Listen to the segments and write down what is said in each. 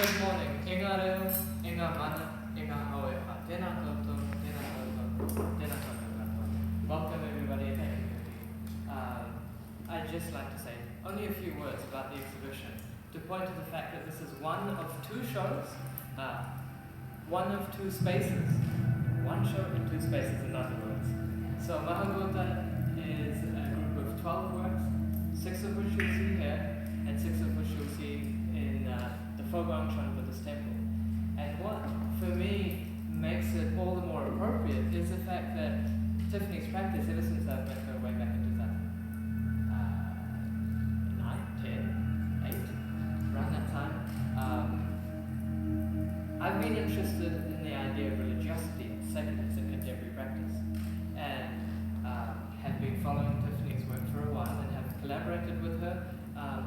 Good morning. Inga reo, inga mana, inga Howick. Tēnā koutou, tēnā koutou, tēnā koutou katoa. Welcome everybody and thank you. I'd just like to say only a few words about the exhibition to point to the fact that this is one of two shows, one of two spaces. One show in two spaces, in other words. So Mahabhuta is a group of 12 works, 6 of which you'll see here, and 6 of which you'll see in the Howick Buddhist temple. And what, for me, makes it all the more appropriate is the fact that Tiffany's practice, ever since I've met her way back in 2009, 10, 8, around that time, I've been interested in the idea of religiosity and sacredness in contemporary practice, and have been following Tiffany's work for a while and have collaborated with her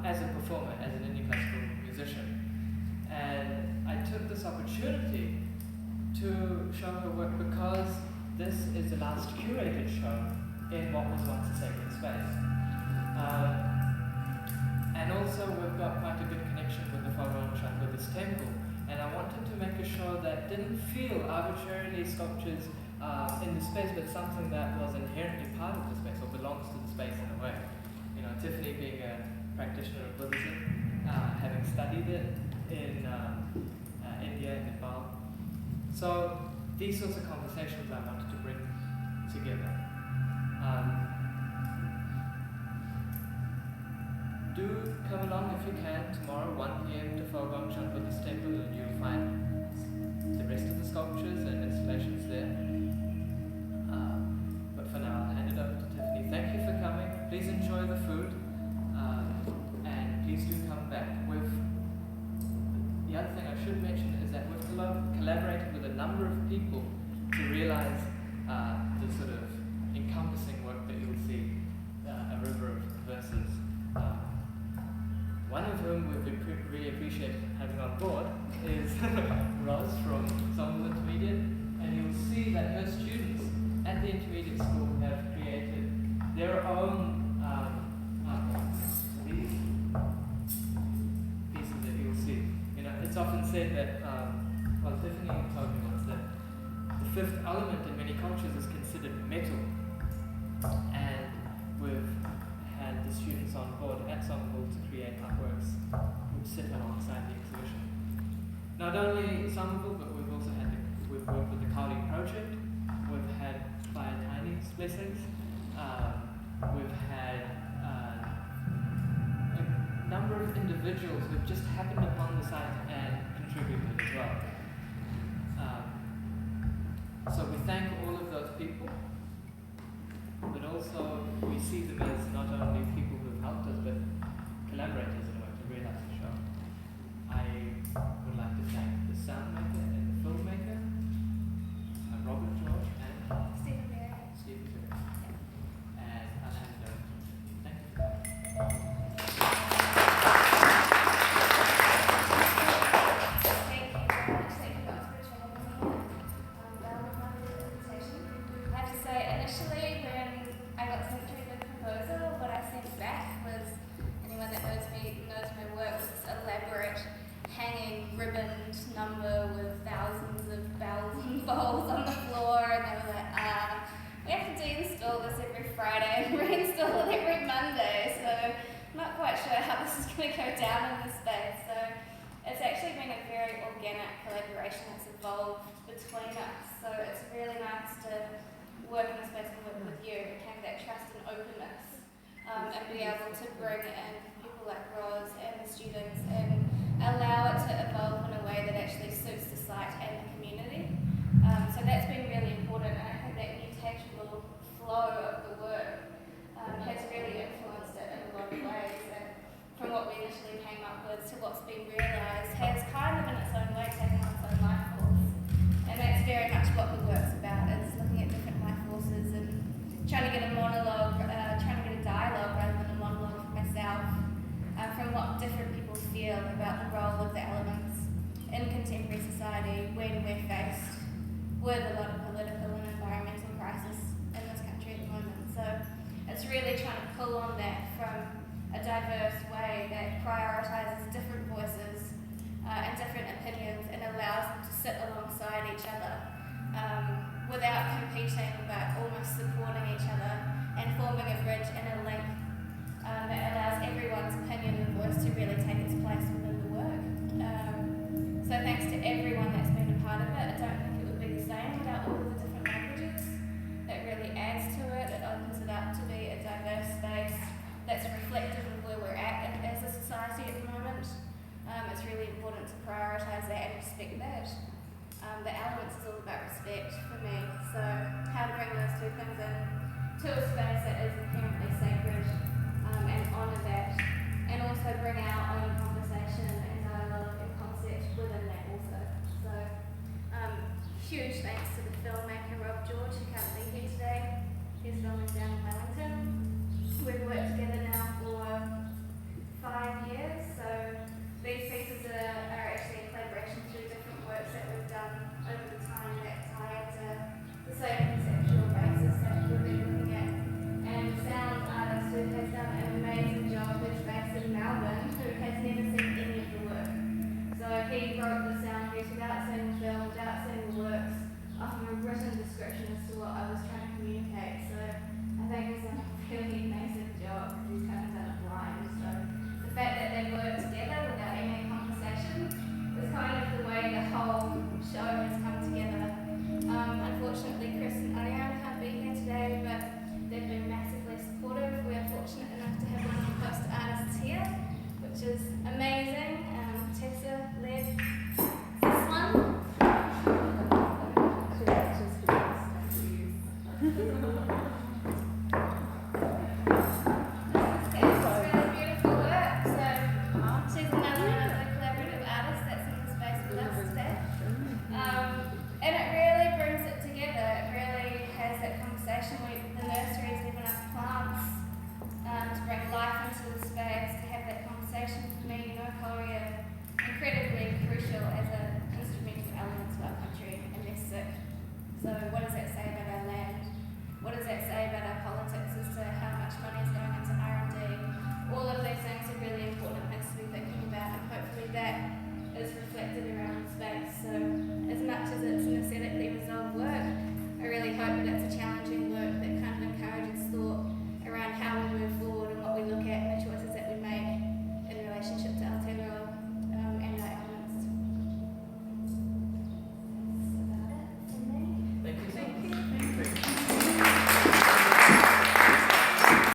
as a performer, as an Indian classical musician. And I took this opportunity to show her work because this is the last curated show in what was once a sacred space. And also we've got quite a good connection with the Howick Buddhist temple. And I wanted to make a show that didn't feel arbitrarily sculptures in the space, but something that was inherently part of the space or belongs to the space in a way. You know, Tiffany being a practitioner of Buddhism, having studied it in India and Nepal. So these sorts of conversations I wanted to bring together. Do come along if you can tomorrow, 1 p.m. to Howick Buddhist temple, and you'll find the rest of the sculptures and installations there. But for now, I'll hand it over to Tiffany. Thank you for coming. Please enjoy the food, and please do come back. The other thing I should mention is that we've collaborated with a number of people to realize the sort of encompassing work that you'll see, a river of verses. One of whom we've really appreciated having on board is Roz from Somerville Intermediate, and you'll see that her students at the intermediate school have created their own these pieces that you'll see. You know, it's often said that, well, Tiffany told me once that the fifth element in many cultures is considered metal, and we've had the students on board at Somerville to create artworks which sit alongside the exhibition. Not only Somerville, but we've also had we've worked with the Kauri project. We've had Fire Tiny's blessings. We've had a number of individuals who've just happened upon the site and contributed as well. So we thank all of those people, but also we see them as not only people who have helped us, but collaborators in a way to realize the show. I would like to thank the sound maker and the filmmaker, Robert George and Stephen Berry. And I'll hand it over to you. Thank you. Number with thousands of bells and bowls on the floor, and they were like, we have to deinstall this every Friday and reinstall it every Monday, so I'm not quite sure how this is going to go down in this space. So it's actually been a very organic collaboration that's evolved between us, so it's really nice to work in a space and work with you and have that trust and openness, and be able to bring in people like Roz and the students and allow it to evolve in a way that actually suits the site and the community. So that's been really important, and I think that new tangible flow of the work has really influenced it in a lot of ways. And from what we initially came up with to what's been realised has kind of in its own way taken on its own life force. And that's very much what the work's about, is looking at different life forces and trying to get a monologue, trying to get a dialogue rather than a monologue for myself. From what different people feel about the role of the elements in contemporary society when we're faced with a lot of political and environmental crisis in this country at the moment. So it's really trying to pull on that from a diverse way that prioritises different voices and different important to prioritise that and respect that. The elements is all about respect for me, so how to bring those two things in to a space that is inherently sacred and honour that, and also bring our own conversation and dialogue and concept within that also. So huge thanks to the filmmaker Rob George, who can't be here today. He's filming down in Wellington. We've worked together